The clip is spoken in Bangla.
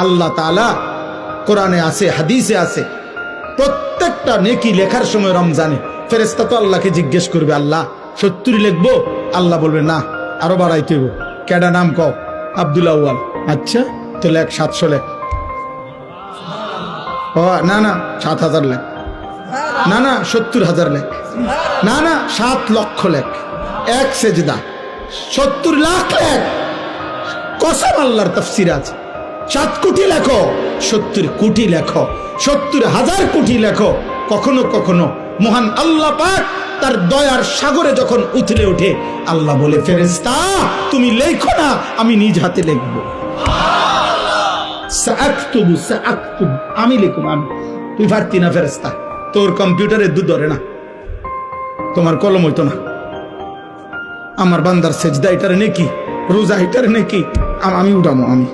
আল্লাহ তাআলা কোরআনে আছে, হাদিসে আছে, প্রত্যেকটা নেকি লেখার সময় রমজানে ফেরেশতা তো আল্লাহকে জিজ্ঞেস করবে, আল্লাহ 70 লিখবো? আল্লাহ বলবে না, আরো বাড়াইতে হইব। কেডা নাম কও? আব্দুল আউয়াল। আচ্ছা তো লেখ 700 লেখ। ও না না 7000 লেখ, না না 70,000 লেখ, না না 7 লক্ষ লেখ, এক সেজদা 70 লাখ লেখ। কসম আল্লাহর তাফসীর আছে, 7 কোটি লেখো, 70 কোটি লেখো, 70,000 কোটি লেখো। কখনো কখনো মহান আল্লাহ পাক তার দয়ার সাগরে যখন উথলে ওঠে, আল্লাহ বলে, ফেরেশতা তুমি লেখো না, আমি নিজ হাতে লিখবো। সাআকতুবু সাআকতুবু, আমি লিখব, আমি। তুই পারতি না ফেরেশতা, তোর কম্পিউটারে দুধ ধরে না, তোমার কলম হইতো না। আমার বান্দার সেজদা এটার নেকি, রোজা এটার নেকি, আমি উঠামো, আমি